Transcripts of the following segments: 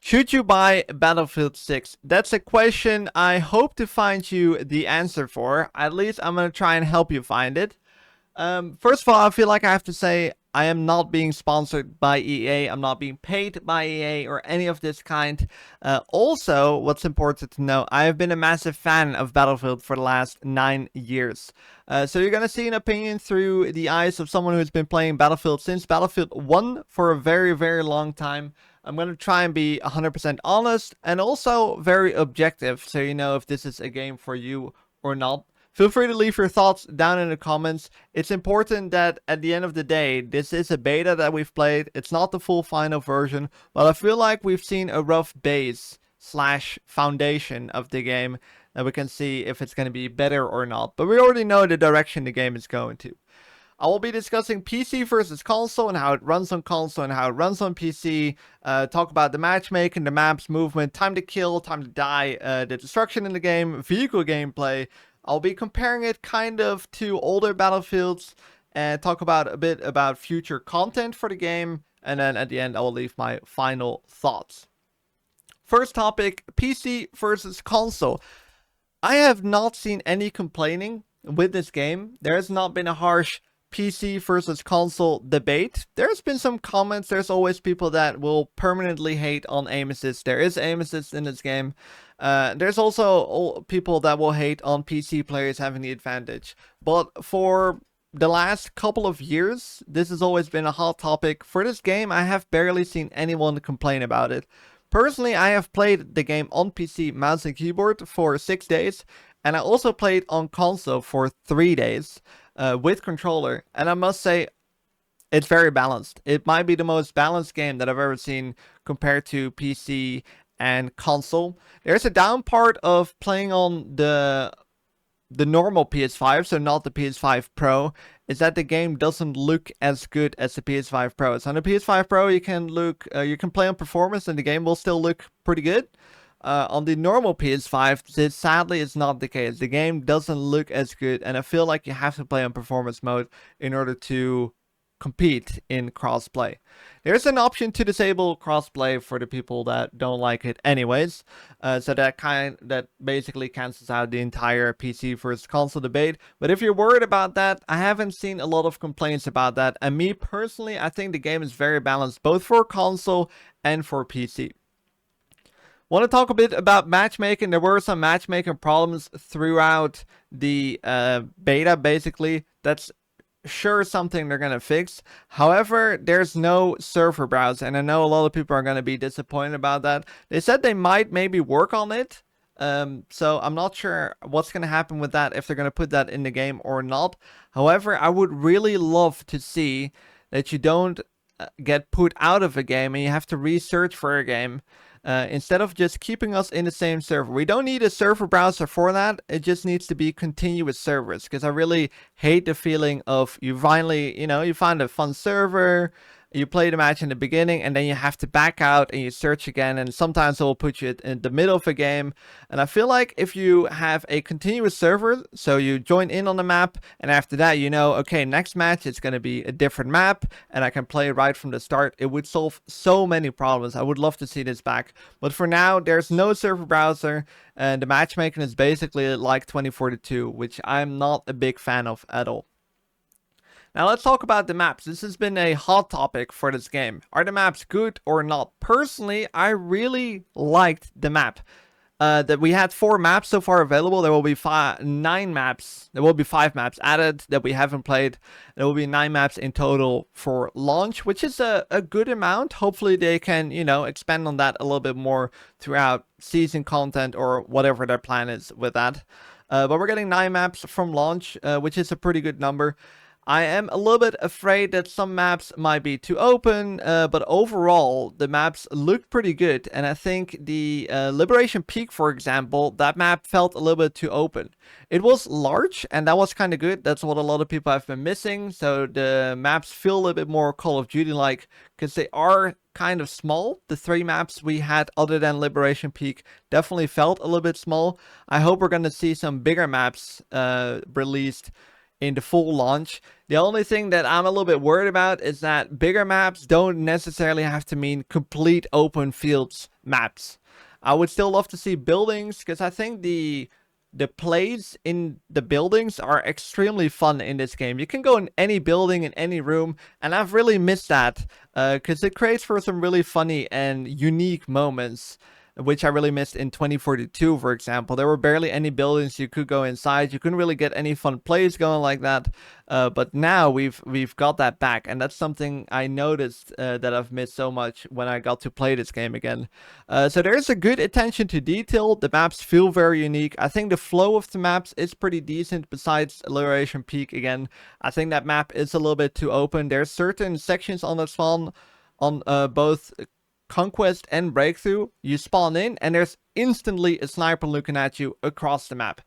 Should you buy Battlefield 6? That's a question I hope to find you the answer for. At least I'm going to try and help you find it. First of all, I feel like I have to say I am not being sponsored by EA. I'm not being paid by EA or any of this kind. Also, what's important to know, I have been a massive fan of Battlefield for the last 9 years. So you're going to see an opinion through the eyes of someone who's been playing Battlefield since Battlefield 1 for a very, very long time. I'm going to try and be 100% honest and also very objective, so you know if this is a game for you or not. Feel free to leave your thoughts down in the comments. It's important that at the end of the day, this is a beta that we've played. It's not the full final version, but I feel like we've seen a rough base / foundation of the game that we can see if it's going to be better or not. But we already know the direction the game is going to. I will be discussing PC versus console and how it runs on console and how it runs on PC. Talk about the matchmaking, the maps, movement, time to kill, time to die, the destruction in the game, vehicle gameplay. I'll be comparing it kind of to older Battlefields and talk about a bit about future content for the game. And then at the end, I will leave my final thoughts. First topic, PC versus console. I have not seen any complaining with this game. There has not been a harsh PC versus console debate. There's been some comments. There's always people that will permanently hate on aim assist. There is aim assist in this game. There's also people that will hate on PC players having the advantage. But for the last couple of years, this has always been a hot topic. For this game, I have barely seen anyone complain about it. Personally, I have played the game on PC, mouse and keyboard for 6 days. And I also played on console for 3 days with controller. And I must say, it's very balanced. It might be the most balanced game that I've ever seen compared to PC and console. There's a down part of playing on the normal PS5, so not the PS5 Pro, is that the game doesn't look as good as the PS5 Pro. So on the PS5 Pro, you can play on performance and the game will still look pretty good. On the normal PS5, this sadly is not the case. The game doesn't look as good, and I feel like you have to play on performance mode in order to compete in crossplay. There's an option to disable crossplay for the people that don't like it anyways. So that basically cancels out the entire PC versus console debate. But if you're worried about that, I haven't seen a lot of complaints about that. And me personally, I think the game is very balanced both for console and for PC. Want to talk a bit about matchmaking. There were some matchmaking problems throughout the beta, basically. That's sure something they're going to fix. However, there's no server browse, and I know a lot of people are going to be disappointed about that. They said they might maybe work on it. So I'm not sure what's going to happen with that, if they're going to put that in the game or not. However, I would really love to see that you don't get put out of a game and you have to research for a game. Instead of just keeping us in the same server. We don't need a server browser for that. It just needs to be continuous servers. Because I really hate the feeling of you finally, you find a fun server, you play the match in the beginning, and then you have to back out and you search again. And sometimes it will put you in the middle of a game. And I feel like if you have a continuous server, so you join in on the map, and after that, okay, next match it's going to be a different map, and I can play right from the start. It would solve so many problems. I would love to see this back. But for now, there's no server browser, and the matchmaking is basically like 2042, which I'm not a big fan of at all. Now let's talk about the maps. This has been a hot topic for this game. Are the maps good or not? Personally, I really liked the map. That we had 4 maps so far available. There will be 9 maps. There will be 5 maps added that we haven't played. There will be 9 maps in total for launch, which is a good amount. Hopefully they can, expand on that a little bit more throughout season content or whatever their plan is with that. But we're getting 9 maps from launch, which is a pretty good number. I am a little bit afraid that some maps might be too open, but overall, the maps look pretty good. And I think the Liberation Peak, for example, that map felt a little bit too open. It was large, and that was kind of good. That's what a lot of people have been missing. So the maps feel a little bit more Call of Duty-like, because they are kind of small. The 3 maps we had other than Liberation Peak definitely felt a little bit small. I hope we're going to see some bigger maps released in the full launch. The only thing that I'm a little bit worried about is that bigger maps don't necessarily have to mean complete open fields maps. I would still love to see buildings, because I think the plays in the buildings are extremely fun in this game. You can go in any building, in any room, and I've really missed that, because it creates for some really funny and unique moments, which I really missed in 2042, for example. There were barely any buildings you could go inside. You couldn't really get any fun plays going like that. But now we've got that back, and that's something I noticed that I've missed so much when I got to play this game again. So there's a good attention to detail. The maps feel very unique. I think the flow of the maps is pretty decent, besides Liberation Peak again. I think that map is a little bit too open. There's certain sections on the spawn on both Conquest and Breakthrough. You spawn in and there's instantly a sniper looking at you across the map,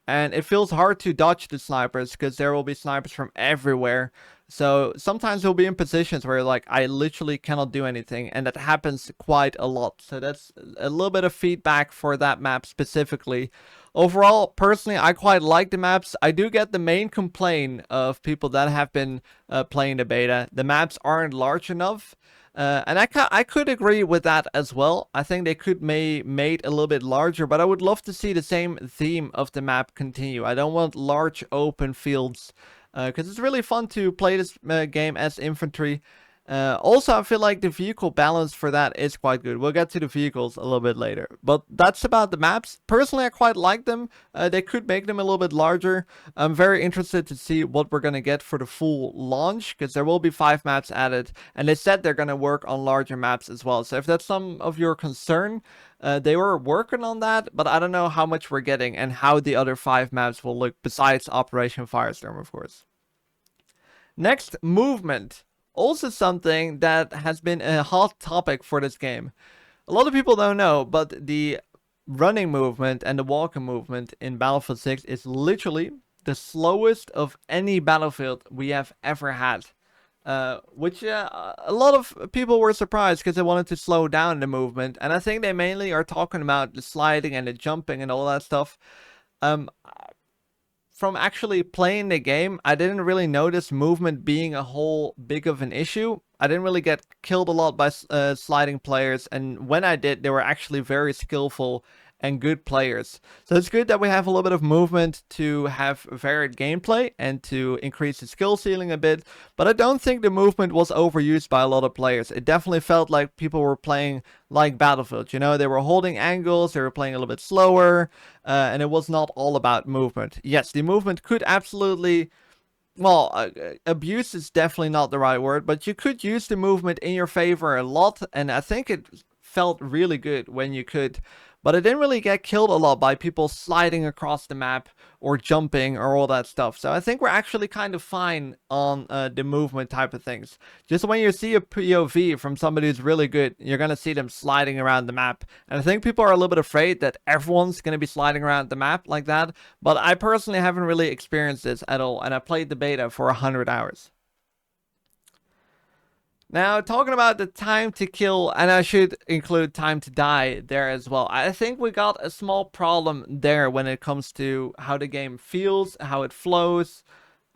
and it feels hard to dodge the snipers because there will be snipers from everywhere. So sometimes you'll be in positions where like I literally cannot do anything, and that happens quite a lot. So that's a little bit of feedback for that map specifically. Overall, personally, I quite like the maps. I do get the main complaint of people that have been playing the beta. The maps aren't large enough. And I could agree with that as well. I think they could made a little bit larger, but I would love to see the same theme of the map continue. I don't want large open fields, because it's really fun to play this game as infantry. Also, I feel like the vehicle balance for that is quite good. We'll get to the vehicles a little bit later. But that's about the maps. Personally, I quite like them. They could make them a little bit larger. I'm very interested to see what we're going to get for the full launch, because there will be 5 maps added. And they said they're going to work on larger maps as well. So if that's some of your concern, they were working on that. But I don't know how much we're getting and how the other 5 maps will look, besides Operation Firestorm, of course. Next, movement. Also something that has been a hot topic for this game. A lot of people don't know, but the running movement and the walking movement in Battlefield 6 is literally the slowest of any Battlefield we have ever had. Which a lot of people were surprised because they wanted to slow down the movement. And I think they mainly are talking about the sliding and the jumping and all that stuff. From actually playing the game, I didn't really notice movement being a whole big of an issue. I didn't really get killed a lot by sliding players, and when I did, they were actually very skillful and good players. So it's good that we have a little bit of movement to have varied gameplay and to increase the skill ceiling a bit. But I don't think the movement was overused by a lot of players. It definitely felt like people were playing like Battlefield. You know, they were holding angles, they were playing a little bit slower, and it was not all about movement. Yes, the movement could absolutely... Well, abuse is definitely not the right word, but you could use the movement in your favor a lot, and I think it felt really good when you could. But it didn't really get killed a lot by people sliding across the map or jumping or all that stuff. So I think we're actually kind of fine on the movement type of things. Just when you see a POV from somebody who's really good, you're going to see them sliding around the map. And I think people are a little bit afraid that everyone's going to be sliding around the map like that. But I personally haven't really experienced this at all. And I played the beta for 100 hours. Now, talking about the time to kill, and I should include time to die there as well. I think we got a small problem there when it comes to how the game feels, how it flows.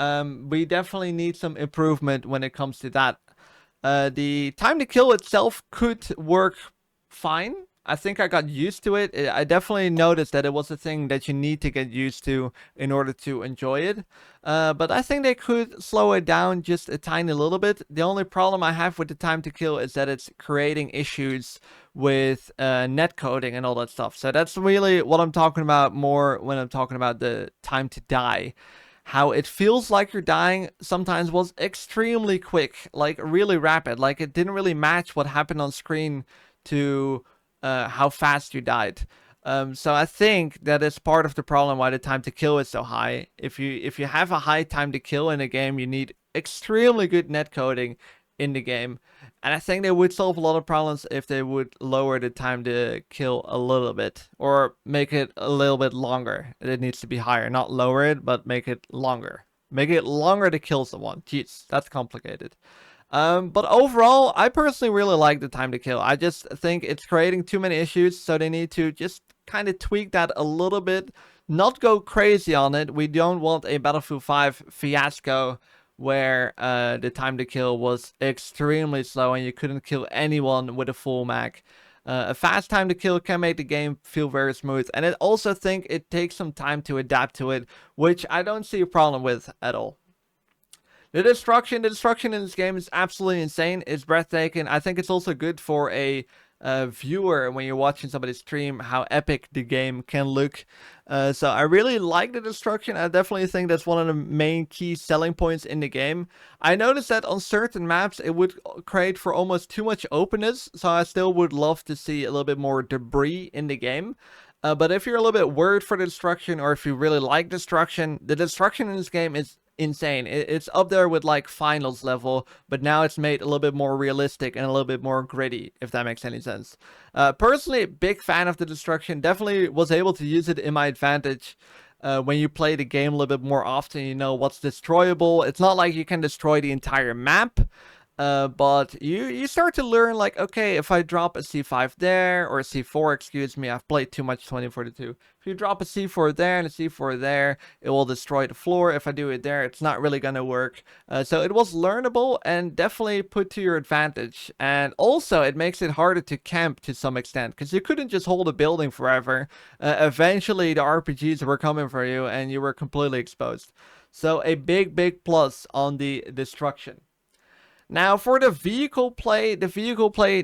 We definitely need some improvement when it comes to that. The time to kill itself could work fine. I think I got used to it. I definitely noticed that it was a thing that you need to get used to in order to enjoy it. But I think they could slow it down just a tiny little bit. The only problem I have with the time to kill is that it's creating issues with netcoding and all that stuff. So that's really what I'm talking about more when I'm talking about the time to die. How it feels like you're dying sometimes was extremely quick, like really rapid. Like it didn't really match what happened on screen to how fast you died. So I think that is part of the problem why the time to kill is so high. If you have a high time to kill in a game, you need extremely good netcoding in the game. And I think they would solve a lot of problems if they would lower the time to kill a little bit, or make it a little bit longer. It needs to be higher, not lower it, but make it longer. Make it longer to kill someone. Jeez, that's complicated. But overall, I personally really like the time to kill. I just think it's creating too many issues, so they need to just kind of tweak that a little bit not go crazy on it. We don't want a Battlefield 5 fiasco where the time to kill was extremely slow and you couldn't kill anyone with a full mag. A fast time to kill can make the game feel very smooth, and I also think it takes some time to adapt to it, which I don't see a problem with at all. The destruction in this game is absolutely insane. It's breathtaking. I think it's also good for a viewer when you're watching somebody stream how epic the game can look. So I really like the destruction. I definitely think that's one of the main key selling points in the game. I noticed that on certain maps it would create for almost too much openness, so I still would love to see a little bit more debris in the game. But if you're a little bit worried for the destruction, or if you really like destruction, the destruction in this game is insane. It's up there with like finals level, but now it's made a little bit more realistic and a little bit more gritty, if that makes any sense. Personally, big fan of the destruction. Definitely was able to use it in my advantage. When you play the game a little bit more often, you know what's destroyable. It's not like you can destroy the entire map. But you start to learn, like, okay, if I drop a C5 there, or a C4, excuse me, I've played too much 2042. If you drop a C4 there and a C4 there, it will destroy the floor. If I do it there, it's not really gonna work. So it was learnable and definitely put to your advantage. And also, it makes it harder to camp to some extent, because you couldn't just hold a building forever. Eventually, the RPGs were coming for you, and you were completely exposed. So a big plus on the destruction. Now, for the vehicle play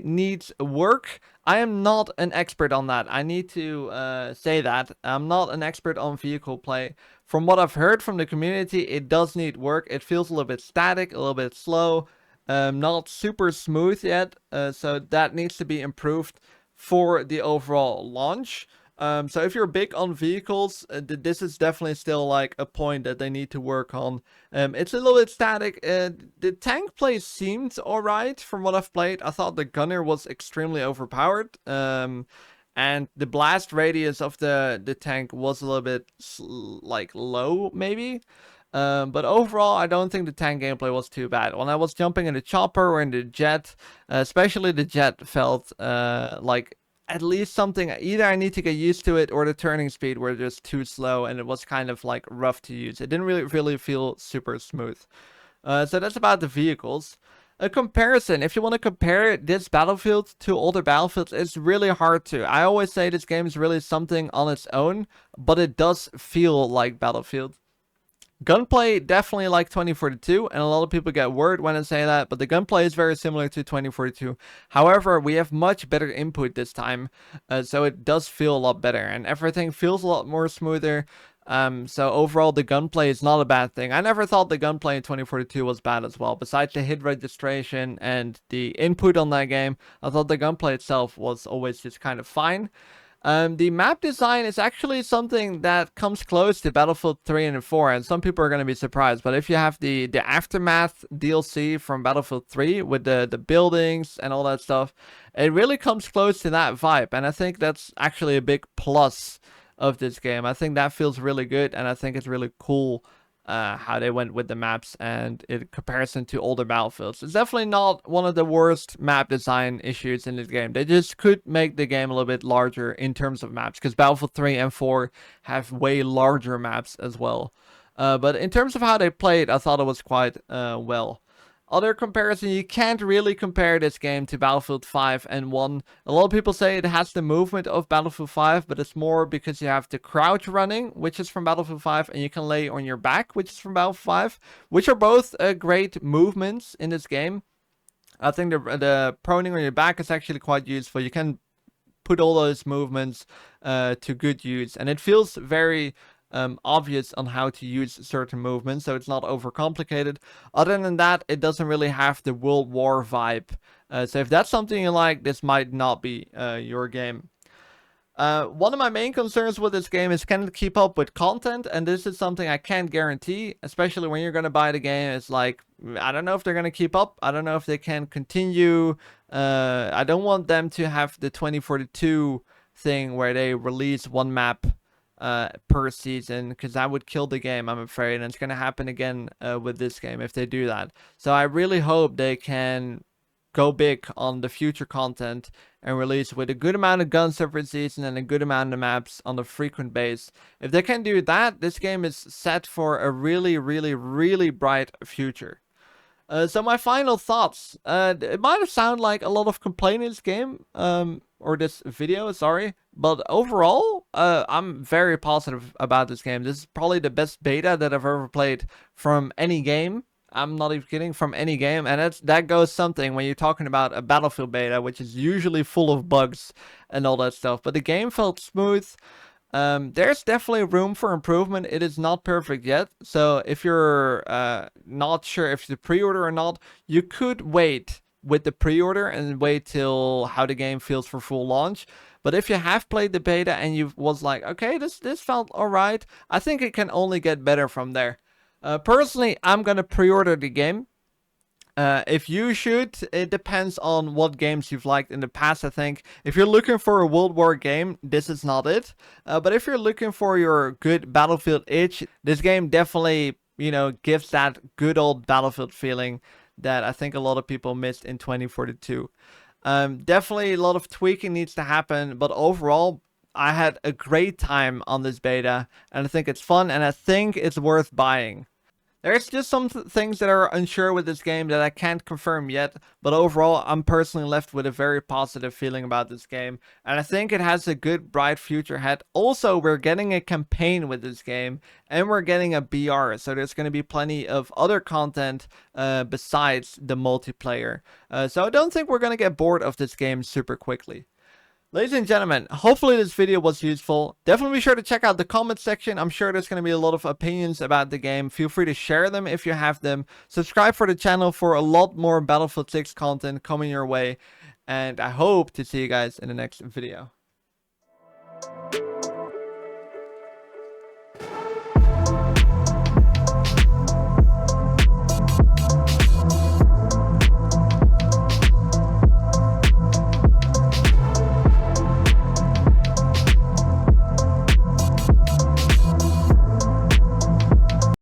needs work. I am not an expert on that. I need to say that. I'm not an expert on vehicle play. From what I've heard from the community, it does need work. It feels a little bit static, a little bit slow, not super smooth yet. So that needs to be improved for the overall launch. So if you're big on vehicles, this is definitely still like a point that they need to work on. It's a little bit static. The tank play seemed alright from what I've played. I thought the gunner was extremely overpowered. And the blast radius of the tank was a little bit like low, maybe. But overall, I don't think the tank gameplay was too bad. When I was jumping in the chopper or in the jet, especially the jet felt like at least something. Either I need to get used to it, or the turning speed were just too slow and it was kind of like rough to use. It didn't really feel super smooth. So that's about the vehicles. A comparison, if you want to compare this Battlefield to older Battlefields, it's really hard to. I always say this game is really something on its own, but it does feel like Battlefield. Gunplay definitely like 2042, and a lot of people get worried when I say that, but the gunplay is very similar to 2042. However, we have much better input this time, so it does feel a lot better, and everything feels a lot more smoother. So overall, the gunplay is not a bad thing. I never thought the gunplay in 2042 was bad as well. Besides the hit registration and the input on that game, I thought the gunplay itself was always just kind of fine. The map design is actually something that comes close to Battlefield 3 and 4, and some people are going to be surprised. But if you have the Aftermath DLC from Battlefield 3 with the buildings and all that stuff, it really comes close to that vibe, and I think that's actually a big plus of this game. I think that feels really good, and I think it's really cool how they went with the maps and in comparison to older Battlefields. It's definitely not one of the worst map design issues in this game. They just could make the game a little bit larger in terms of maps, because Battlefield 3 and 4 have way larger maps as well. But in terms of how they played, I thought it was quite well. Other comparison, you can't really compare this game to Battlefield 5 and 1. A lot of people say it has the movement of Battlefield 5, but it's more because you have the crouch running, which is from Battlefield 5, and you can lay on your back, which is from Battlefield 5, which are both great movements in this game. I think the proning on your back is actually quite useful. You can put all those movements to good use, and it feels very obvious on how to use certain movements, so it's not overcomplicated. Other than that, it doesn't really have the World War vibe. So if that's something you like, this might not be your game. One of my main concerns with this game is, can it keep up with content? And this is something I can't guarantee, especially when you're going to buy the game. It's like, I don't know if they're going to keep up. I don't know if they can continue. I don't want them to have the 2042 thing where they release one map per season, because that would kill the game, I'm afraid, and it's going to happen again with this game if they do that. So I really hope they can go big on the future content and release with a good amount of guns every season and a good amount of maps on a frequent base. If they can do that, this game is set for a really, really, really bright future. So my final thoughts. It might have sounded like a lot of complaining this game, or this video, sorry. But overall, I'm very positive about this game. This is probably the best beta that I've ever played from any game. I'm not even kidding, from any game. And that goes something when you're talking about a Battlefield beta, which is usually full of bugs and all that stuff. But the game felt smooth. There's definitely room for improvement. It is not perfect yet. So if you're not sure if you pre-order or not, you could wait with the pre-order and wait till how the game feels for full launch. But if you have played the beta and you was like, okay, this felt alright, I think it can only get better from there. Personally, I'm gonna pre-order the game. If you should, it depends on what games you've liked in the past, I think. If you're looking for a World War game, this is not it. But if you're looking for your good Battlefield itch, this game definitely, gives that good old Battlefield feeling that I think a lot of people missed in 2042. Definitely a lot of tweaking needs to happen, but overall, I had a great time on this beta, and I think it's fun, and I think it's worth buying. There's just some things that are unsure with this game that I can't confirm yet, but overall, I'm personally left with a very positive feeling about this game, and I think it has a good, bright future ahead. Also, we're getting a campaign with this game, and we're getting a BR, so there's going to be plenty of other content besides the multiplayer. So I don't think we're going to get bored of this game super quickly. Ladies and gentlemen, hopefully this video was useful. Definitely be sure to check out the comment section. I'm sure there's going to be a lot of opinions about the game. Feel free to share them if you have them. Subscribe for the channel for a lot more Battlefield 6 content coming your way. And I hope to see you guys in the next video.